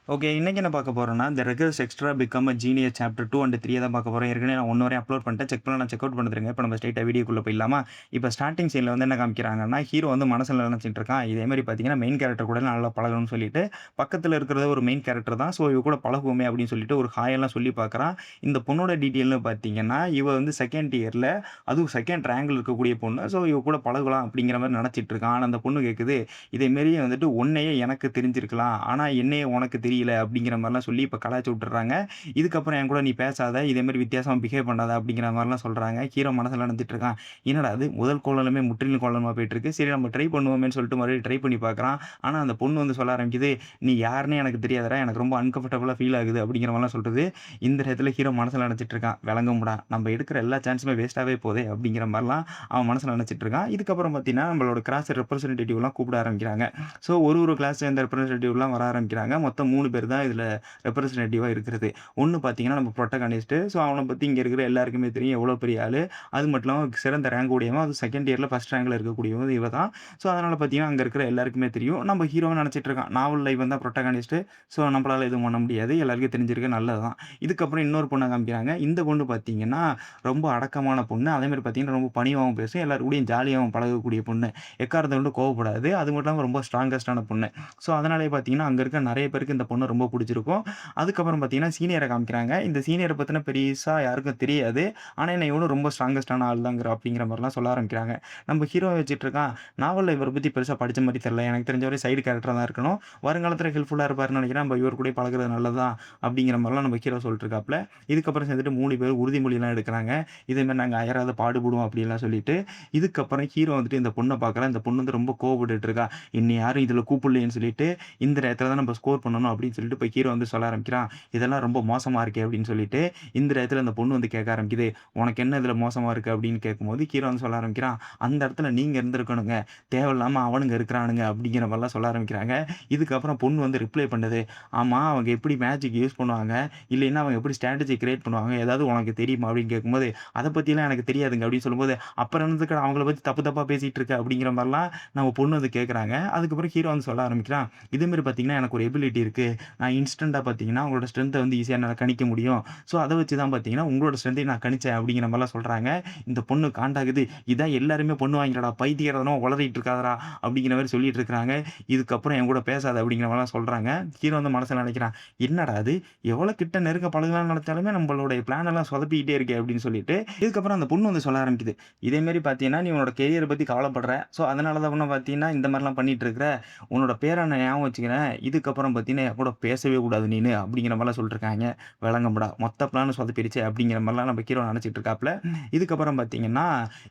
Okay. இன்னைக்கு என்ன பார்க்க போறோம்னா, "The Wreckers Extra Become a Genius Chapter 2 and 3" தான் பார்க்க போறோம். ஏற்கனவே நான் 1 வரையும் அப்லோட் பண்ணிட்டேன். செக் பண்ணலனா செக் அவுட் பண்ணிருங்க. இப்ப நம்ம ஸ்ட்ரெயிட்டா வீடியோக்குள்ள போயிடலாமா? இப்ப ஸ்டார்ட்டிங் சீன்ல வந்து என்ன காமிக்கிறாங்கன்னா, ஹீரோ வந்து மனசுல நெனச்சிட்டு இருக்கான். இதே மாரி பார்த்தீங்கன்னா, மெயின் கேரக்டர் கூட நல்லா பழகணும்னு சொல்லிட்டு, பக்கத்துல இருக்கிறது ஒரு மெயின் கேரக்டர் தான். ஸோ, இவ கூட பழகுவோமே அப்படின்னு சொல்லிட்டு ஒரு ஹாய் எல்லாம் சொல்லி பார்க்குறான். இந்த பொண்ணோட டீட்டெயில்னு பார்த்தீங்கன்னா, இவ வந்து 2ண்ட் இயர்ல அதுவும் 2ண்ட் ரேங்க்ல இருக்கக்கூடிய பொண்ணு. ஸோ, இவ கூட பழகலாம் அப்படிங்கிற மாரி நெனச்சிட்டு இருக்கான். ஆனா, அந்த பொண்ணு கேட்குது, இதே மாரி வந்துட்டு உன்னையே எனக்கு தெரிஞ்சிருக்கலாம். ஆனா, என்னைய உனக்கு தெரியல அப்படிங்கிற மாரிலாம் சொல்லி இப்ப கலாய்ச்சு விட்டுர்றாங்க. இதுக்கப்புறம் என் கூட நீ பேசாத, இதே மாரி வித்தியாசமா பிஹேவ் பண்ணாத அப்படிங்கிற மாரிலாம் சொல்றாங்க. ஹீரோ மனசுல நெனச்சிட்டு இருக்கான். என்னடா இது முதல் கோலமே முற்றிலும் கோலமா போயிட்டுருக்கு. சரி நம்ம ட்ரை பண்ணுவோமேன்னு சொல்லிட்டு மறுபடியும் ட்ரை பண்ணி பார்க்குறான். ஆனா, அந்த பொண்ணு வந்து சொல்ல ஆரம்பிக்குது, "நீ யாருன்னே எனக்கு தெரியாதுடா. எனக்கு ரொம்ப அன்கம்ஃபர்டபுளா ஃபீல் ஆகுது" அப்படிங்கிற மாரிலாம் சொல்லுது. இந்த இடத்துல ஹீரோ மனசுல நெனச்சிட்டு இருக்கான். "விளங்கும்டா, நம்ம எடுக்கிற எல்லா சான்ஸுமே வேஸ்ட்டாவே போதே" அப்படிங்கிற மாரிலாம் அவன் மனசுல நெனச்சிட்டு இருக்கான். இதுக்கப்புறம் பார்த்தீங்கன்னா, நம்மளோட கிளாஸ் ரெப்ரசன்டேட்டிவ்லாம் கூப்பிட ஆரம்பிக்கிறாங்க. ஸோ, ஒரு கிளாஸ் சேர்ந்த ரெப்ரசன்டேட்டிவ்லாம் வர ஆரம்பிக்கிறாங்க. மொத்தம் 3 பேர் தான் இதுல ரெப்ரசன்டேட்டிவா இருக்கிறது. ஒண்ணு பார்த்தீங்கன்னா, நம்ம புரோட்டகானிஸ்ட். ஸோ, அவன பத்தி இங்க இருக்கிற எல்லாருக்குமே தெரியும். எவ்வளோ பெரிய ஆளு. அது மட்டும் இல்லாம சிறந்த ரேங்க் உடையவன். அதுவும் 2ண்ட் இயர்ல 1 ரேங்க்ல இருக்கக்கூடியவன் இவ தான். ஸோ, அதனால பார்த்தீங்கன்னா, அங்க இருக்கிற எல்லாருக்குமே தெரியும். நம்ம ஹீரோவும் நெனச்சிட்டு இருக்கான். நாவல்ல இவன் தான் புரோட்டகானிஸ்ட். ஸோ, நம்மளால எதுவும் பண்ண முடியாது. எல்லாருக்கும் தெரிஞ்சிருக்கு நல்லது தான். இதுக்கப்புறம் இன்னொரு பொண்ண காமிக்கிறாங்க. இந்த பொண்ணு பார்த்தீங்கன்னா, ரொம்ப அடக்கமான பொண்ணு. அதேமாரி பார்த்தீங்கன்னா, ரொம்ப பணிவாவும் பேசும். எல்லார் கூடயும் ஜாலியாவும் பழகக்கூடிய பொண்ணு. எக்காரணத்த கொண்டும் கோவப்படாது. அது மட்டும் இல்லாம ரொம்ப ஸ்ட்ராங்கஸ்ட்டான பொண்ணு. ஸோ, அதனாலேயே பார்த்தீங்கன்னா, அங்க இருக்க நெறைய பேருக்கு இந்த பொண்ண ரொம்ப புடிச்சிருக்கும். அதுக்கப்புறம் பார்த்தீங்கன்னா, சீனியர காமிக்கிறாங்க. இந்த சீனியர பத்தின பெரிசா யாருக்கும் தெரியாது. ஆனா, என்ன இவனும் ரொம்ப ஸ்ட்ராங்கஸ்ட்டான ஆள் தாங்கிற அப்படிங்கிற மாரிலாம் சொல்ல ஆரம்பிக்கிறாங்க. நம்ம ஹீரோவ வச்சுட்டு இருக்கான். நாவல்ல இவர பத்தி பெருசா படிச்ச மாரி தெரியல. எனக்கு தெரிஞ்ச வரையும் சைடு கேரக்டரா தான் இருக்கணும். வருங்காலத்தில ஹெல்ப்ஃபுல்லா இருப்பாருன்னு நெனைக்கிறேன். நம்ம இவர் கூடயே பழகுறது நல்லது தான் அப்படிங்கிற மாரிலாம் நம்ம ஹீரோ சொல்லிட்டு இருக்காப்ல. இதுக்கப்புறம் சேர்ந்துட்டு 3 பேரும் உறுதிமொழிலாம் எடுக்குறாங்க. இதே மாரி நாங்க அயராத பாடுபடுவோம் அப்படிலாம் சொல்லிட்டு. இதுக்கப்புறம் ஹீரோ வந்துட்டு இந்த பொண்ண பார்க்குறான். இந்த பொண்ணு வந்து ரொம்ப கோவப்பட்டுட்டு இருக்கா. என்னைய யாரும் இதுல கூப்பிடலையேன்னு சொல்லிட்டு, இந்த இடத்துல தான் நம்ம ஸ்கோர் பண்ணணும் அப்படின்னு சொல்லிட்டு இப்ப ஹீரோ வந்து சொல்ல ஆரம்பிக்கிறான். இதெல்லாம் ரொம்ப மோசமா இருக்கே அப்படின்னு சொல்லிட்டு, இந்த இடத்துல அந்த பொண்ணு வந்து கேட்க ஆரம்பிக்குது. உனக்கு என்ன இதுல மோசமா இருக்கு அப்படின்னு கேட்கும்போது, ஹீரோ வந்து சொல்ல ஆரம்பிக்கிறான். அந்த இடத்துல நீங்க இருந்திருக்கணுங்க. தேவையில்லாம அவனுங்க இருக்கிறானுங்க அப்படிங்கிற மாரிலாம் சொல்ல ஆரம்பிக்கிறாங்க. இதுக்கப்புறம் பொண்ணு வந்து ரிப்ளை பண்ணுது. ஆமா அவங்க எப்படி மேஜிக் யூஸ் பண்ணுவாங்க? இல்லைன்னா அவங்க எப்படி ஸ்ட்ராட்டஜி கிரியேட் பண்ணுவாங்க? ஏதாவது உனக்கு தெரியுமா? அப்படின்னு கேட்கும்போது, அத பத்திலாம் எனக்கு தெரியாதுங்க அப்படின்னு சொல்லும்போது, அப்புறம் என்னத்துக்குடா அவங்கள பத்தி தப்பு தப்பா பேசிட்டு இருக்க? அப்படிங்கிற மாரிலாம் நம்ம பொண்ணு வந்து கேட்குறாங்க. அதுக்கப்புறம் ஹீரோ வந்து சொல்ல ஆரம்பிக்கிறான். இதே மாரி பார்த்தீங்கன்னா, எனக்கு ஒரு எபிலிட்டி இருக்கு. நான் இன்ஸ்டன்ட்டா பார்த்தீங்கன்னா, உங்களோட ஸ்ட்ரென்த்த வந்து ஈஸியா என்னால கணிக்க முடியும். ஸோ, அத வச்சு தான் பார்த்தீங்கன்னா, உங்களோட ஸ்ட்ரென்த்தையும் நான் கணிச்சேன் அப்படிங்கிற மாரிலாம் சொல்றாங்க. இந்த பொண்ணு காண்டாகுது. இதான் எல்லாருமே பண்ணுவாய்ங்களாடா, பைத்தியக்காரத்தனமா உளறிட்டு இருக்காதடா அப்படிங்கிற மாரி சொல்லிட்டு இருக்கிறாங்க. இதுக்கப்புறம் என் கூட பேசாத அப்படிங்கிற மாரிலாம் சொல்றாங்க. ஹீரோ வந்து மனசுல நெனைக்கிறான். என்னடா இது! எவ்வளோ கிட்ட நெருங்க பழகலாம்னு நெனச்சாலுமே நம்மளுடைய பிளான் எல்லாம் சொதப்பிக்கிட்டே இருக்கே அப்படின்னு சொல்லிட்டு, இதுக்கப்புறம் அந்த பொண்ணு வந்து சொல்ல ஆரம்பிக்குது. இதே மாரி பார்த்தீங்கன்னா, நீ உன்னோட கெரியர பத்தி கவலைப்படுற. ஸோ, அதனால தான் உன்ன பார்த்தீங்கன்னா, இந்த மாரிலாம் பண்ணிட்டு இருக்கிற. உன்னோட பேர நான் ஞாபகம் வச்சுக்கிறேன். இதுக்கப்புறம் பார்த்தீங்கன்னா, என் கூட பேசவே கூடாது நீனு அப்படிங்கிற மாரிலாம் சொல்லிட்டுருக்காங்க. விளங்கும்டா. மொத்த பிளானும் சொதப்பிருச்சே அப்படிங்கிற மாரிலாம் நம்ம ஹீரோ நெனச்சிட்டு இருக்காப்ல. இதுக்கப்புறம் பார்த்தீங்கன்னா,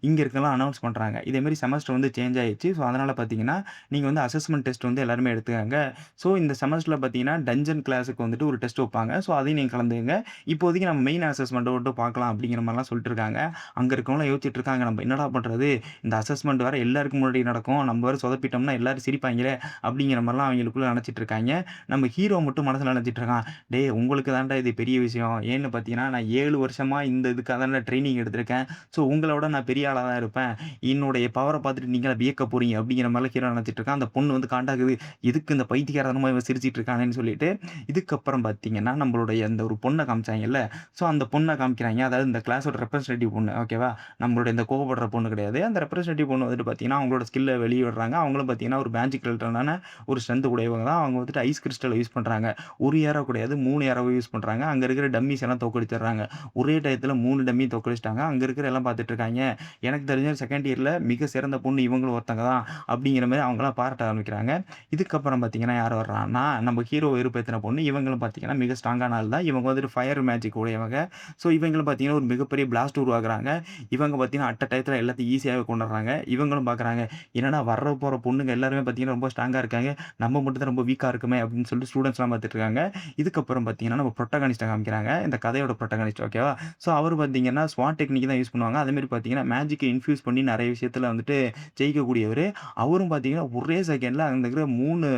இங்க இருக்கலாம் அனவுன்ஸ் பண்றாங்க. இதே மாரி செமஸ்டர் வந்து சேஞ்ச் ஆயிருச்சு. ஸோ, அதனால பார்த்தீங்கன்னா, நீங்க வந்து அசஸ்மென்ட் டெஸ்ட் வந்து எல்லாருமே எடுத்துக்கங்க. ஸோ, இந்த செமஸ்டர்ல பார்த்தீங்கன்னா, டஞ்சன் கிளாஸ்க்கு வந்துட்டு ஒரு டெஸ்ட் வைப்பாங்க. ஸோ, அதையும் நீங்க கலந்துக்கங்க. இப்போதைக்கு நம்ம மெயின் அசஸ்மென்ட்ட மட்டும் பார்க்கலாம் அப்படிங்கிற மாரிலாம் சொல்லிட்டு இருக்காங்க. அங்க இருக்கவங்கலாம் யோசிச்சுட்டு இருக்காங்க. நம்ம என்னடா பண்றது? இந்த அசஸ்மென்ட் வேற எல்லாருக்கும் முன்னாடி நடக்கும். நம்ம வேற சொதப்பிட்டோம்னா எல்லாரும் சிரிப்பாய்ங்களே! அப்படிங்கிற மாரிலாம் அவைங்களுக்குள்ள நெனச்சிட்டு இருக்காய்ங்க. நம்ம ஹீரோ மட்டும் மனசுல நெனச்சிட்டு இருக்கான். டேய் உங்களுக்கு தான்டா இது பெரிய விஷயம். ஏன்னு பார்த்தீங்கன்னா, நான் 7 வருஷமா இந்த இதுக்காக தான்டா ட்ரெய்னிங் எடுத்திருக்கேன். ஸோ, உங்கள விட நான் பெரிய ஆளா தான் இருப்பேன். என்னுடைய பவர பார்த்துட்டு நீங்கலாம் வியக்க போறீங்க அப்படிங்கிற மாரிலாம் ஹீரோ நெனச்சிட்டு இருக்கான். அந்த பொண்ணு வந்து காண்டாகுது. எதுக்கு இந்த பைத்தியக்காரத்தனமா இவன் சிரிச்சிட்டு இருக்கானேன்னு சொல்லிட்டு. இதுக்கப்புறம் பார்த்தீங்கன்னா, நம்மளுடைய அந்த ஒரு பொண்ண காமிச்சாய்ங்கல்ல. ஸோ, அந்த பொண்ண காமிக்கிறாய்ங்க. அதாவது இந்த கிளாஸோட ரெப்ரசன்டேட்டிவ் பொண்ணு. ஓகேவா? நம்மளுடைய இந்த கோவப்படுற பொண்ணு கிடையாது. அந்த ரெப்ரசன்டேட்டிவ் பொண்ணு வந்துட்டு பார்த்தீங்கன்னா, அவங்களோட ஸ்கில்ல வெளிய விடுறாங்க. அவங்களும் பார்த்தீங்கன்னா, ஒரு மேஜிக் ரிலேட்டடான ஒரு ஸ்ட்ரென்த் உடையவங்க தான். அவங்க வந்துட்டு ஐஸ் கிரிஸ்டல யூஸ் பண்றாங்க. 1 ஏரோ கிடையாது, 3 ஏரோவ யூஸ் பண்றாங்க. அங்க இருக்கிற டம்மீஸ் எல்லாம் தோற்கடிச்சிடுறாங்க. ஒரே டயத்துல 3 டம்மிய தோற்கடிச்சுட்டாங்க. அங்க இருக்கிற எல்லாம் பார்த்துட்டு இருக்காய்ங்க. எனக்கு தெரிஞ்ச 2ண்ட் இயர்ல மிக சிறந்த பொண்ணு இவங்களும் ஒருத்தங்க தான். அப்படிங்கிற மாரி அவங்கலாம் பாராட்ட ஆரம்பிக்கிறாங்க. இதுக்கப்புறம் பார்த்தீங்கன்னா, யார் வர்றான்னா, நம்ம ஹீரோவ வெறுப்பேத்துன பொண்ணு. இவங்களும் பார்த்தீங்கன்னா, மிக ஸ்ட்ராங்கான ஆள் தான். இவங்க வந்துட்டு ஃபயர் மேஜிக் உடையவங்க. ஸோ, இவங்களும் பார்த்தீங்கன்னா, ஒரு மிகப்பெரிய பிளாஸ்ட் உருவாக்குறாங்க. இவங்க பார்த்தீங்கன்னா, அட் அ டயத்துல எல்லாத்தையும் ஈஸியாவே கொண்டுர்றாங்க. இவங்களும் பார்க்குறாங்க. என்னடா வர்ற போற பொண்ணுங்க எல்லாருமே பார்த்தீங்கன்னா, ரொம்ப ஸ்ட்ராங்கா இருக்காங்க. நம்ம மட்டும் தான் ரொம்ப வீக்கா இருக்கோமே அப்படின்னு சொல்லிட்டு ஸ்டூடண்ட்ஸ்லாம் பார்த்துட்டு இருக்காங்க. இதுக்கப்புறம் பார்த்தீங்கன்னா, நம்ம புரோட்டகானிஸ்ட்ட காமிக்கிறாங்க. இந்த கதையோட புரோட்டகானிஸ்ட் ஓகேவா? ஸோ, அவரு பார்த்தீங்கன்னா, ஸ்வாட் டெக்னிக் தான் யூஸ் பண்ணுவாங்க. அதேமாரி பார்த்தீங்கன்னா, மேஜிக்க இன்ஃப்யூஸ் பண்ணி நெறைய விஷயத்துல வந்துட்டு ஜெயிக்கக்கூடியவரு. அவரும் பார்த்தீங்கன்னா, ஒரே செகண்ட்ல அங்க இருக்கிற 3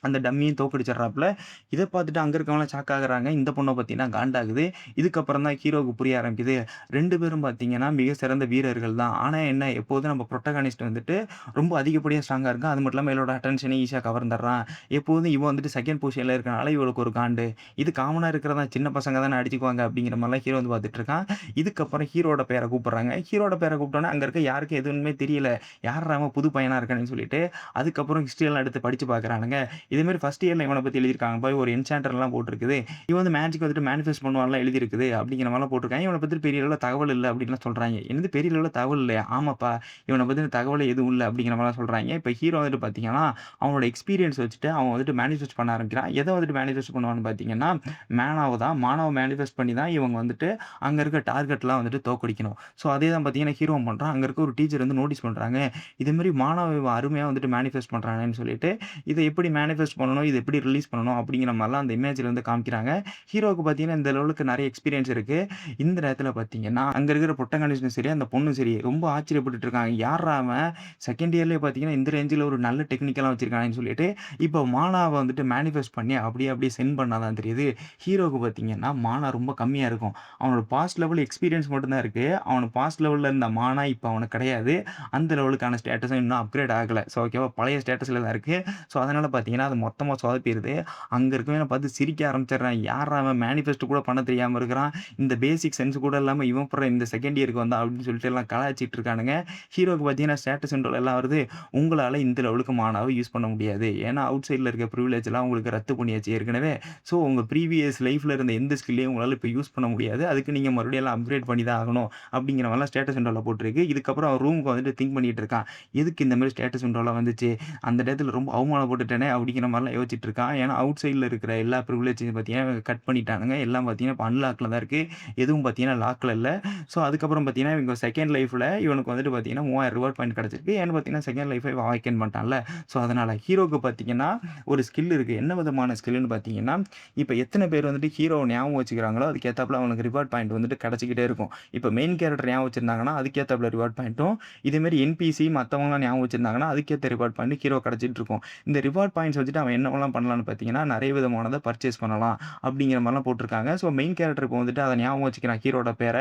அந்த டம்மியும் தோக்கடிச்சிடுறாப்புல. இத பார்த்துட்டு அங்க இருக்கவங்கலாம் ஷாக் ஆகுறாங்க. இந்த பொண்ண பார்த்தீங்கன்னா காண்டாகுது. இதுக்கப்புறம் தான் ஹீரோவுக்கு புரிய ஆரம்பிக்குது. 2 பேரும் பார்த்தீங்கன்னா மிக சிறந்த வீரர்கள் தான். ஆனா என்ன எப்போதும் நம்ம புரோட்டகானிஸ்ட் வந்துட்டு ரொம்ப அதிகப்படியா ஸ்ட்ராங்கா இருக்கான். அது மட்டும் இல்லாம இவளோட அட்டென்ஷனையும் ஈஸியா கவர்ந்துடுறான். எப்போதும் இவன் வந்துட்டு 2ண்ட் பொசிஷன்ல இருக்கனால இவளுக்கு ஒரு காண்டு. இது காமனா இருக்கிறது தான். சின்ன பசங்க தானே அடிச்சுக்குவாங்க அப்படிங்கிற மாரிலாம் ஹீரோ வந்து பார்த்துட்டு இருக்கான். இதுக்கப்புறம் ஹீரோவோட பேர கூப்பிடுறாங்க. ஹீரோவோட பேர கூப்பிட்டோனே அங்க இருக்க யாருக்கும் எதுவுமே தெரியல. யார்றா அவன் புது பையனா இருக்கானேன்னு சொல்லிட்டு, அதுக்கப்புறம் ஹிஸ்டரி எல்லாம் எடுத்து படிச்சு பார்க்குறானுங்க. இதே மாரி ஃபர்ஸ்ட் இயர்ல இவன பத்தி எழுதியிருக்காங்க. பாரு ஒரு என்சாண்டர்லாம் போட்டிருக்குது. இவன் வந்து மேஜிக் வந்துட்டு மேனிஃபெஸ்ட் பண்ணுவான்லாம் எழுதியிருக்குது. அப்படிங்கிற மாரிலாம் போட்டிருக்காங்க. இவன பத்தி பெரிய அளவுல தகவல் இல்ல அப்படின்லாம் சொல்றாய்ங்க. என்னது பெரிய அளவுல தகவல் இல்லையா? ஆமாப்பா. இவன பத்தின தகவலே எதுவும் இல்ல அப்படிங்கிற மாரிலாம் சொல்றாய்ங்க. இப்ப ஹீரோ வந்துட்டு பார்த்தீங்கன்னா, அவனோட எக்ஸ்பீரியன்ஸ் வச்சுட்டு அவன் வந்துட்டு மேனிஃபெஸ்ட் பண்ண ஆரம்பிக்கிறான். எத வந்துட்டு மேனிஃபெஸ்ட் பண்ணுவான்னு பார்த்தீங்கன்னா, மேனாவ தான். மானாவ மேனிஃபெஸ்ட் பண்ணி தான் இவங்க வந்துட்டு அங்க இருக்க டார்கெட்லாம் வந்துட்டு தோற்கடிக்கணும். ஸோ அதே தான் பார்த்தீங்கன்னா ஹீரோவும் பண்றான். அங்க இருக்க ஒரு டீச்சர் வந்து நோட்டீஸ் பண்றாங்க. இதே மாரி மானாவ இவன் அருமையா வந்துட்டு மேனிஃபெஸ்ட் பண்றானேன்னு சொல்லிட்டு இத எப்படி மேனிஃபெஸ்ட் பண்ணணும்? இத எப்படி ரிலீஸ் பண்ணணும்? அப்படிங்கிற மாரிலாம் அந்த இமேஜ்ல வந்து காமிக்கிறாங்க. ஹீரோவுக்கு பார்த்தீங்கன்னா, இந்த லெவலுக்கு நெறைய எக்ஸ்பீரியன்ஸ் இருக்கு. இந்த நேரத்தில பார்த்தீங்கன்னா, அங்க இருக்கிற புரொட்டகானிஸ்ட்டும் சரி, அந்த பொண்ணும் சரி, ரொம்ப ஆச்சரியப்பட்டுட்டு இருக்காங்க. யார்றா அவன்? 2ண்ட் இயர்லயே பார்த்தீங்கன்னா, இந்த ரேஞ்சுல ஒரு நல்ல டெக்னிக்கல்லாம் வச்சிருக்கானேன்னு சொல்லிட்டு, இப்போ மானாவ வந்துட்டு மேனிஃபெஸ்ட் பண்ணி அப்படியே சென்ட் பண்ணா தான் தெரியுது. ஹீரோவுக்கு பார்த்தீங்கன்னா, மானா ரொம்ப கம்மியா இருக்கும். அவனோட பாஸ்ட் லெவல் எக்ஸ்பீரியன்ஸ் மட்டும் தான் இருக்கு. அவனுக்கு பாஸ்ட் லெவல்ல இருந்த மானா இப்ப அவனுக்கு கிடையாது. அந்த லெவலுக்கான ஸ்டேட்டஸும் இன்னும் அப்கிரேட் ஆகல. ஸோ ஓகேவா? பழைய ஸ்டேட்டஸ்ல தான் இருக்கு. ஸோ, அதனால பார்த்தீங்கன்னா, அது மொத்தமா சொதப்பிருது. அங்க இருக்கவன பார்த்து சிரிக்க ஆரம்பிச்சுடுறான். யார்றா அவன் மேனிஃபெஸ்ட் கூட பண்ண தெரியாம இருக்கிறான். இந்த பேசிக் சென்ஸ் கூட இல்லாம இவன் எப்புட்றா இந்த 2ண்ட் இயருக்கு வந்தான் அப்படின்னு சொல்லிட்டு எல்லாம் கலாய்ச்சிட்டு இருக்கானுங்க. ஹீரோவுக்கு பார்த்தீங்கன்னா, ஸ்டேட்டஸ் சிம்பல் எல்லாம் வருது. உங்களால இந்த லெவலுக்கு மானாவ யூஸ் பண்ண முடியாது. ஏன்னா, அவுட் சைட்ல இருக்க பிரிவிலேஜ்லாம் உங்களுக்கு ரத்து பண்ணியாச்சு ஏற்கனவே. ஸோ, உங்க ப்ரீவியஸ் லைஃப்ல இருந்த எந்த ஸ்கில்லையும் உங்களால இப்ப யூஸ் பண்ண முடியாது. அதுக்கு நீங்க மறுபடியும் எல்லாம் அப்கிரேட் பண்ணி தான் ஆகணும். அப்படிங்கிற மாரிலாம் ஸ்டேட்டஸ் சிம்பல்ல போட்டிருக்கு. இதுக்கப்புறம் அவன் ரூமுக்கு வந்துட்டு திங்க் பண்ணிட்டு இருக்கான். எதுக்கு இந்த மாரி ஸ்டேட்டஸ் சிம்பல்லாம் வந்துச்சு? அந்த டயத்துல ரொம்ப அவமானப்பட்டுட்டேனே அப்படிங்கிற மாரிலாம் யோசிச்சுட்டு இருக்கான். ஏன்னா, அவுட் சைட்ல இருக்கிற எல்லா பிரிவிலேஜையும் பார்த்தீங்கன்னா, கட் பண்ணிட்டானுங்க. எல்லாம் பார்த்தீங்கன்னா, இப்ப அன்லாக்ல தான் இருக்கு. எதுவும் பார்த்தீங்கன்னா, லாக்ல இல்ல. ஸோ, அதுக்கப்புறம் பார்த்தீங்கன்னா, இவங்க 2ண்ட் லைஃப்ல இவனுக்கு வந்துட்டு பார்த்தீங்கன்னா, 3000 ரிவார்ட் பாயிண்ட் கிடைச்சிருக்கு. ஏன்னு பார்த்தீங்கன்னா, 2ண்ட் லைஃப இவன் அவேக்கன் பண்ணிட்டான்ல. ஸோ, அதனால ஹீரோக்கு பார்த்தீங்கன்னா, ஒரு ஸ்கில் இருக்கு. என்ன விதமான ஸ்கில்லுன்னு பார்த்தீங்கன்னா, இப்ப எத்தன பேர் வந்துட்டு ஹீரோவ ஞாபகம் வச்சுக்கிறாங்களோ, அதுக்கு ஏத்தாப்புல அவனுக்கு ரிவார்ட் பாயிண்ட் வந்துட்டு கிடைச்சுக்கிட்டே இருக்கும். இப்ப மெயின் கேரக்டர் ஞாபகம் வச்சிருந்தாங்கன்னா, அதுக்கேத்தாப்புல ரிவார்ட் பாயிண்ட்டும், இதே மாரி என்பிசி மத்தவங்கலாம் ஞாபகம் வச்சிருந்தாங்கன்னா, அதுக்கேத்த ரிவார்ட் பாயிண்ட் ஹீரோ கிடைச்சிட்டு இருக்கும். இந்த ரிவார்ட் பாயிண்ட்ஸ் வச்சுட்டு அவன் என்னவெல்லாம் பண்ணலான்னு பார்த்தீங்கன்னா, நெறைய விதமானத பர்ச்சேஸ் பண்ணலாம். அப்படிங்கிற மாரிலாம் போட்டிருக்காங்க. ஸோ மெயின் கேரக்டர் இப்போ வந்துட்டு அத ஞாபகம் வச்சுக்கிறான் ஹீரோட பேர.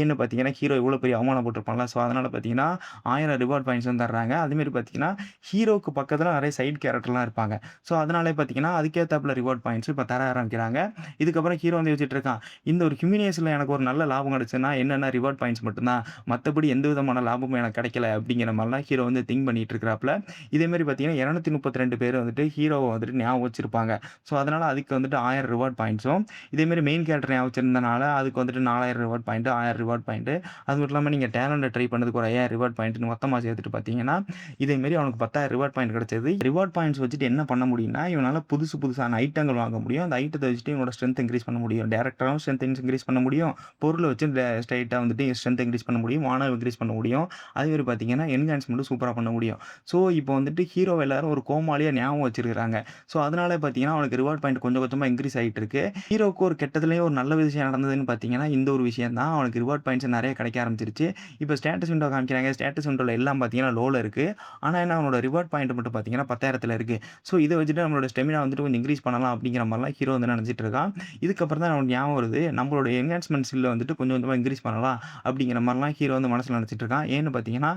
ஏன்னு பார்த்தீங்கன்னா, ஹீரோ இவ்வளோ பெரிய அவமானப்பட்டுருப்பான்ல. ஸோ அதனால பார்த்தீங்கன்னா, 1000 ரிவார்ட் பாயிண்ட்ஸ் வந்து தர்றாங்க. அதேமாரி பார்த்தீங்கன்னா, ஹீரோவுக்கு பக்கத்தில நெறைய சைட் கேரக்டர்லாம் இருப்பாங்க. ஸோ அதனாலே பார்த்தீங்கன்னா, அதுக்கேத்தாப்புல ரிவார்ட் பாயிண்ட்ஸ் இப்ப தர ஆரம்பிக்கிறாங்க. இதுக்கப்புறம் ஹீரோ வந்து யோசிச்சுட்டு இருக்கான். இந்த ஒரு ஹியூமினியஸ்ல எனக்கு ஒரு நல்ல லாபம் கிடைச்சதுன்னா என்னன்னா ரிவார்ட் பாயிண்ட்ஸ் மட்டும் தான். மத்தபடி எந்த விதமான லாபமும் எனக்கு கிடைக்கல அப்படிங்கிற மாரிலாம் ஹீரோ வந்து திங்க் பண்ணிட்டு இருக்கிறாப்ல. இதே மாரி பார்த்தீங்கன்னா, 232 பேர் வந்துட்டு ஹீரோவ வந்துட்டு ஞாபகம் வச்சிருப்பாங்க. ஸோ, அதனால அதுக்கு வந்துட்டு 1000 ரிவார்ட் பாயிண்ட்ஸும், இதே மாரி மெயின் கேரக்டர் ஞாபகம் வச்சிருந்தனால, அதுக்கு வந்துட்டு 4000 ரிவார்ட் பாயிண்ட், 1000 ரிவார்ட் பாயிண்ட். அது மட்டும் இல்லாம நீங்க டேலண்ட்ட ட்ரை பண்ணதுக்கு ஒரு 5000 ரிவார்ட் பாயிண்ட்ன்னு மொத்தமா சேர்த்துட்டு பார்த்தீங்கன்னா, இதே மாரி அவனுக்கு 10,000 ரிவார்ட் பாயிண்ட் கிடைச்சது. ரிவார்ட் பாயிண்ட்ஸ் வச்சுட்டு என்ன பண்ண முடியும்னா, இவனால புதுசான ஐட்டங்கள் வாங்க முடியும். அந்த ஐட்டத்த வச்சுட்டு இவனோட ஸ்ட்ரென்த் இன்கிரீஸ் பண்ண முடியும். டைரக்ட்டாவும் ஸ்ட்ரென்த் இன்கிரீஸ் பண்ண முடியும். பொருள வச்சு ஸ்ட்ரெய்ட்டா வந்துட்டு ஸ்ட்ரென்த் இன்கிரீஸ் பண்ண முடியும். மானா இன்கிரீஸ் பண்ண முடியும். அதே மாரி பார்த்தீங்கன்னா, என்ஹான்ஸ்மென்ட்டும் சூப்பரா பண்ண முடியும். ஸோ, இப்போ வந்துட்டு ஹீரோவ எல்லாரும் ஒரு கோமாளியா ஞாபகம் வச்சிருக்காங்க. ஸோ, அதனால பார்த்தீங்கன்னா, அவனுக்கு ரிவார்ட் பாயிண்ட் கொஞ்சம் கொஞ்சமா இன்கிரீஸ் ஆயிட்டு இருக்கு. ஹீரோவுக்கு ஒரு கெட்டதுலயும் ஒரு நல்ல விஷயம் நடந்ததுன்னு பார்த்தீங்கன்னா, இந்த ஒரு விஷயம் தான். அவனுக்கு ரிவார்ட் பாயிண்ட்ஸ் நெறைய கிடைக்க ஆரம்பிச்சிருச்சு. இப்போ ஸ்டேட்டஸ் விண்டோ காமிக்கிறாங்க. ஸ்டேட்டஸ் விண்டோல எல்லாம் பார்த்தீங்கன்னா, லோல இருக்கு. ஆனா என்ன அவனோட ரிவார்ட் பாயிண்ட் மட்டும் பார்த்தீங்கன்னா, 10,000த்துல இருக்கு. ஸோ, இத வச்சுட்டு நம்மளோட ஸ்டெமினா வந்துட்டு கொஞ்சம் இன்கிரீஸ் பண்ணலாம் அப்படிங்கிற மாரிலாம் ஹீரோ வந்து நெனச்சிட்டு இருக்கான். இதுக்கப்புறம் தான் அவனுக்கு ஞாபகம் வருது. நம்மளோட என்ஹான்ஸ்மென்ட் ஸ்கில்ல வந்துட்டு கொஞ்சம் கொஞ்சமா இன்கிரீஸ் பண்ணலாம் அப்படிங்கிற மாரிலாம் ஹீரோ வந்து மனசுல நெனச்சிட்டு இருக்கான். ஏன்னு பார்த்தீங்கன்னா,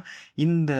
இந்த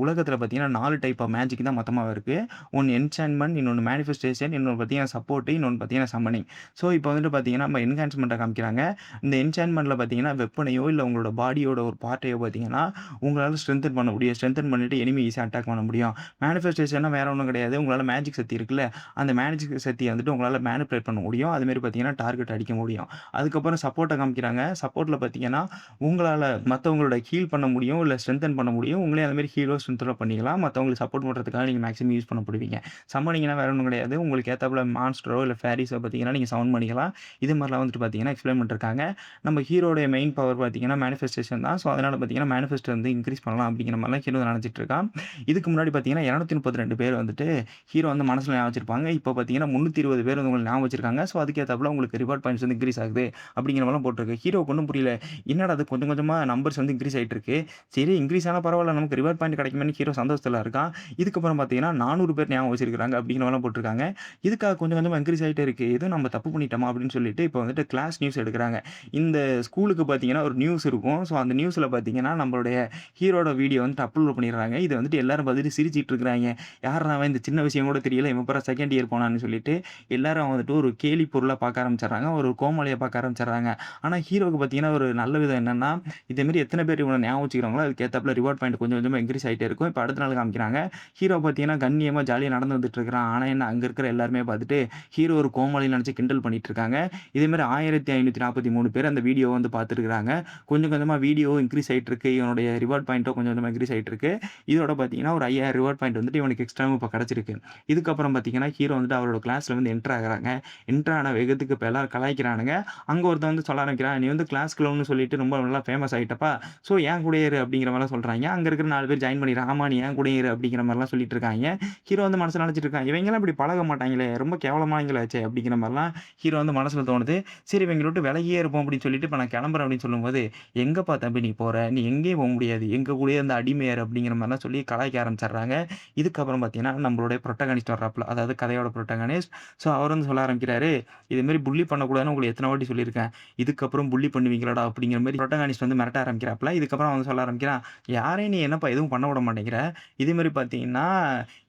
உலகத்துல பார்த்தீங்கன்னா 4 டைப் ஆஃப் மேஜிக் தான் மொத்தமா இருக்கு. ஒண்ணு என்சான்ட்மென்ட், இன்னொன்னு மேனிஃபெஸ்டேஷன், இன்னொன்னு பார்த்தீங்கன்னா சப்போர்ட், இன்னொன்னு பார்த்தீங்கன்னா சம்மனிங். ஸோ, இப்போ வந்துட்டு பார்த்தீங்கன்னா, நம்ம என்ஹான்ஸ்மென்ட்ட காமிக்கிறாங்க. இந்த என்சான்ட்மென்ட்ல பார்த்தீங்கன்னா, வெப்பனையோ இல்ல உங்களோட பாடியோட ஒரு பார்ட்டையோ பார்த்தீங்கன்னா, உங்களால ஸ்ட்ரெங்தன் பண்ண முடியும். ஸ்ட்ரெங்தன் பண்ணிட்டு எனிமி ஈஸியா அட்டாக் பண்ண முடியும். மேனிஃபெஸ்டேஷன்னா வேற ஒண்ணும் கிடையாது. உங்களால மேஜிக் சக்தி இருக்குல்ல, அந்த மேஜிக் சக்திய வந்துட்டு உங்களால மேனிபுலேட் பண்ண முடியும். அதுமாரி பார்த்தீங்கன்னா, டார்கெட் அடிக்க முடியும். அதுக்கப்புறம் சப்போர்ட்ட காமிக்கிறாங்க. சப்போர்ட்ல பார்த்தீங்கன்னா, உங்களால மத்தவங்களோட ஹீல் பண்ண முடியும். இல்ல ஸ்ட்ரெங்தன் பண்ண முடியும். உங்களையும் அந்த மாரி ஹீலோ ஸ்ட்ரெங்தனோ பண்ணிக்கலாம். மத்தவங்களுக்கு சப்போர்ட் பண்றதுக்காக நீங்க மேக்ஸிமம் யூஸ் பண்ணப்படுவீங்க. சம்மனிங்னா வேற ஒண்ணும் கிடையாது. உங்களுக்கு ஏத்தாப்புல மான்ஸ்டரோ இல்ல ஃபேரீஸோ பார்த்தீங்கன்னா, நீங்க சவுண்ட் பண்ணிக்கலாம். இது மாரிலாம் வந்துட்டு பார்த்தீங்கன்னா, எக்ஸ்பிளைன் பண்ணிருக்காங்க. நம்ம ஹீரோடைய மெயின் பவர் பார்த்தீங்கன்னா, மேனிஃபெஸ்டேஷன் தான். ஸோ, அதனால பார்த்தீங்கன்னா, மேனிஃபெஸ்ட் வந்து இன்கிரீஸ் பண்ணலாம் அப்படிங்கிற மாரிலாம் ஹீரோ நெனச்சிட்டு இருக்கான். இதுக்கு முன்னாடி பார்த்தீங்கன்னா, 232 பேர் வந்துட்டு ஹீரோ வந்து மனசுல ஞாபகம் வச்சிருப்பாங்க. இப்போ பார்த்தீங்கன்னா, 320 பேர் வந்து உங்களுக்கு ஞாபகம் வச்சிருக்காங்க. ஸோ, அதுக்கு ஏத்தாப்புல உங்களுக்கு ரிவார்ட் பாயிண்ட்ஸ் வந்து இன்கிரீஸ் ஆகுது அப்படிங்கிற மாரிலாம் போட்டிருக்கு. ஹீரோவுக்கு ஒண்ணும் புரியல. என்னடா இது கொஞ்சம் கொஞ்சமா நம்பர்ஸ் வந்து இன்கிரீஸ் ஆயிட்டு இருக்கு. சரி இன்கிரீஸ் ஆனா பரவால்ல. நமக்கு ரிவார்ட் பாயிண்ட் கிடைக்குமேன்னு ஹீரோ சந்தோஷத்துல இருக்கான். இதுக்கப்புறம் பார்த்தீங்கன்னா, 400 பேர் ஞாபகம் வச்சிருக்காங்க. பண்ணிட்டாங்க அப்படிங்கிற மாரிலாம் போட்டுருக்காங்க. இதுக்காக கொஞ்சம் கொஞ்சமா இன்க்ரீஸ் ஆயிட்டே இருக்கு. எதுவும் நம்ம தப்பு பண்ணிட்டோமா அப்படின்னு சொல்லிட்டு இப்போ வந்துட்டு கிளாஸ் நியூஸ் எடுக்குறாங்க. இந்த ஸ்கூலுக்கு பார்த்தீங்கன்னா ஒரு நியூஸ் இருக்கும். ஸோ அந்த நியூஸ்ல பார்த்தீங்கன்னா நம்மளுடைய ஹீரோட வீடியோ வந்துட்டு அப்லோட் பண்ணிடுறாங்க. இத வந்துட்டு எல்லாரும் பார்த்துட்டு சிரிச்சுட்டு இருக்கிறாய்ங்க. யார்றா அவன் இந்த சின்ன விஷயம் கூட தெரியல. இவன் எப்பட்றா செகண்ட் இயர் போனான்னு சொல்லிட்டு எல்லாரும் வந்துட்டு ஒரு கேலி பொருளா பார்க்க ஆரம்பிச்சுடுறாங்க. ஒரு கோமாளியா பார்க்க ஆரம்பிச்சுடுறாங்க. ஆனா ஹீரோவுக்கு பார்த்தீங்கன்னா ஒரு நல்ல விதம் என்னன்னா, இதே மாரி எத்தன பேர் இவன ஞாபகம் வச்சுக்கிறாங்களோ அதுக்கு ஏத்தாப்புல ரிவார்ட் பாயிண்ட் கொஞ்சம் கொஞ்சமா இன்கிரீஸ் ஆயிட்டே இருக்கும். இப்ப அடுத்த நாள் காமிக்கிறாங்க. ஹீரோ பார்த்தீங்கன்னா கண்ணியமா ஜாலியா நடந்து வந்துட்டு இருக்கிறான். ஆனா என்ன அங்க இருக்கிற எல்லாருமே பார்த்துட்டு ஹீரோ ஒரு கோமாளின்னு நெனச்சு கிண்டல் பண்ணிட்டு இருக்காங்க. இதே மாரி 1543 பேர் அந்த வீடியோவ வந்து பார்த்துருக்காங்க. கொஞ்சம் கொஞ்சமா வீடியோ இன்கிரீஸ் ஆயிட்டு இருக்கு. இவனுடைய ரிவார்ட் பாயிண்ட்டும் கொஞ்சம் கொஞ்சமா இன்கிரீஸ் ஆயிட்டு இருக்கு. இதோட பார்த்தீங்கன்னா ஒரு 5000 ரிவார்ட் பாயிண்ட் வந்துட்டு இவனுக்கு எக்ஸ்ட்ராவும் இப்ப கிடைச்சிருக்கு. இதுக்கப்புறம் பார்த்தீங்கன்னா, ஹீரோ வந்துட்டு அவரோட கிளாஸ்ல வந்து என்டர் ஆகுறாங்க. என்டர் ஆன வேகத்துக்கு இப்ப எல்லாரும் கலாய்க்கிறானுங்க. அங்க ஒருத்தன் வந்து சொல்ல ஆரம்பிக்கிறான், "நீ வந்து கிளாஸ் க்ளவுன்னு சொல்லிட்டு ரொம்ப நல்லா ஃபேமஸ் ஆயிட்டப்பா. ஸோ என் கூடயே இரு" அப்படிங்கிற மாரிலாம் சொல்றாய்ங்க. அங்க இருக்கிற 4 பேர் ஜாயின் பண்ணிக்கிறாங்க. "ஆமா நீ என் கூடயே இரு" அப்படிங்கிற மாரிலாம் சொல்லிட்டு இருக்காய்ங்க. ஹீரோ வந்து மனசுல நெனச்சிட்டு இருக்கான், "இவைங்கலாம் இப்படி பழக மாட்டாங்களே! ரொம்ப கேவலமானவங்களாச்சே!" அப்படிங்கிற மாரிலாம் ஹீரோ வந்து மனசுல தோணுது. சரி இவைங்கள விட்டு விலகியே இருப்போம் அப்படின்னு சொல்லிட்டு, "இப்ப நான் கிளம்புறேன்" அப்படின்னு சொல்லும்போது, "எங்கப்பா தம்பி நீ போற? நீ எங்கேயும் போ முடியாது. எங்க கூடயே இருந்து அடிமையா இரு" அப்படிங்கிற மாரிலாம் சொல்லி கலாய்க்க ஆரம்பிச்சர்றாங்க. இதுக்கப்புறம் பார்த்தீங்கன்னா, நம்மளுடைய புரோட்டகனிஸ்ட் வர்றாப்புல. அதாவது கதையோட புரோட்டகனிஸ்ட். ஸோ அவர் வந்து சொல்ல ஆரம்பிக்கிறாரு, "இது மாரி புல்லி பண்ணக்கூடாதுன்னு உங்களுக்கு எத்தன வாட்டி சொல்லியிருக்கேன். இதுக்கப்புறம் புல்லி பண்ணுவீங்களாடா?" அப்படிங்கிற மாரி புரோட்டகனிஸ்ட் வந்து மிரட்ட ஆரம்பிக்கிறாப்புல. இதுக்கப்புறம் அவன் வந்து சொல்ல ஆரம்பிக்கிறான், "யாரையும் நீ என்னப்பா எதுவும் பண்ண விட மாட்டேங்கிற? இதே மாரி பார்த்தீங்கன்னா,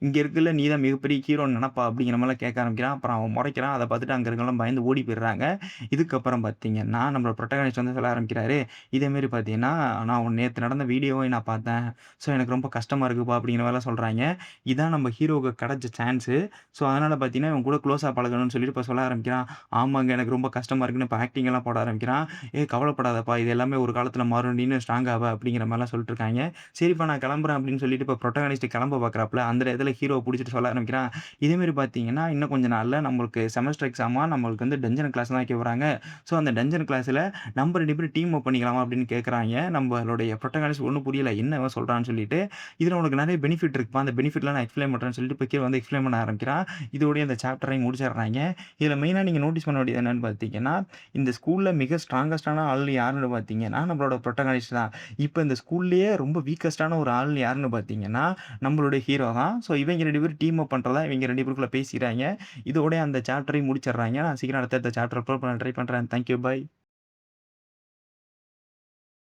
இங்க இருக்கறதுல நீ தான் மிகப்பெரிய ஹீரோன்னு நெனப்பா?" அப்படிங்கிற மாரிலாம் கேட்க ஆரம்பிக்கிறான். அப்புறம் அவன் மொறைக்கிறான். அத பார்த்துட்டு அங்க இருக்கவங்கலாம் பயந்து ஓடி போயிடுறாங்க. இதுக்கப்புறம் பார்த்தீங்கன்னா, நம்மளோட புரோட்டகனிஸ்ட் வந்து சொல்ல ஆரம்பிக்கிறாரு, "இதே மாரி பார்த்தீங்கன்னா, நான் நேத்து நடந்த வீடியோவையும் நான் பார்த்தேன். ஸோ எனக்கு ரொம்ப கஷ்டமா இருக்குப்பா" அப்படிங்கிற மாரிலாம் சொல்றாய்ங்க. இதான் நம்ம ஹீரோவுக்கு கிடைச்ச சான்ஸு. ஸோ, அதனால பார்த்தீங்கன்னா, இவன் கூட க்ளோஸா பழகணும்னு சொல்லிட்டு இப்ப சொல்ல ஆரம்பிக்கிறான். ஆமாங்க எனக்கு ரொம்ப கஷ்டமா இருக்குன்னு இப்ப ஆக்டிங் எல்லாம் போட ஆரம்பிக்கிறான். "ஏய் கவலைப்படாதப்பா! இது எல்லாமே ஒரு காலத்தில மாறும். நீ இன்னும் ஸ்ட்ராங் ஆவ" அப்படிங்கிற மாரிலாம் சொல்லிட்டு இருக்காய்ங்க. சரிப்பா நான் கிளம்புறேன் அப்படின்னு சொல்லிட்டு இப்ப புரோட்டகனிஸ்ட் கிளம்ப பார்க்குறாப்புல. அந்த இடத்துல ஹீரோவ புடிச்சிட்டு சொல்ல ஆரம்பிக்கிறான். இதே மாரி பார்த்தீங்கன்னா, இன்னும் கொஞ்ச நாள்ல நம்மளுக்கு செமஸ்டர் எக்ஸாமா நம்மளுக்கு வந்து டஞ்சன் கிளாஸ் தான் வைக்க போறாங்க. ஸோ, அந்த டஞ்சன் கிளாஸ்ல நம்ம 2 பேரும் டீம் அப் பண்ணிக்கலாமா அப்படின்னு கேட்கறாய்ங்க. நம்மளுடைய புரோட்டகனிஸ்ட் ஒண்ணும் புரியல. என்ன இவன் சொல்றான்னு சொல்லிட்டு, "இதுல உனக்கு நெறைய பெனிஃபிட் இருக்குப்பா. அந்த பெனிஃபிட்லாம் நான் எக்ஸ்ப்ளைன் பண்றேன்னு" சொல்லிட்டு இப்ப கீழ வந்து எக்ஸ்ப்ளைன் பண்ண ஆரம்பிக்கிறான். இதோடயே அந்த சாப்டரையும் முடிச்சிடுறாய்ங்க. இதுல மெயினா நீங்க நோட்டீஸ் பண்ண வேண்டியது என்னன்னு பார்த்தீங்கன்னா, இந்த ஸ்கூல்ல மிக ஸ்ட்ராங்கஸ்ட்டான ஆள் யாருன்னு பார்த்தீங்கன்னா, நம்மளோட புரோட்டகனிஸ்ட் தான். இப்ப இந்த ஸ்கூல்லயே ரொம்ப வீக்கஸ்ட்டான ஒரு ஆள் யாருன்னு பார்த்தீங்கன்னா, நம்மளுடைய ஹீரோ தான். ஸோ இவைங்க 2 பேரும் டீம் அப் பண்றதா இவைங்க 2 பேருக்குள்ள பேசிக்கிறாய்ங்க. இதோடயே அந்த சாப்டரையும் முடிச்சிடுறாய்ங்க. நான் சீக்கிரம் அடுத்த சாப்டர் அப்லோட் பண்ண ட்ரை பண்றேன். Thank you. பாய்.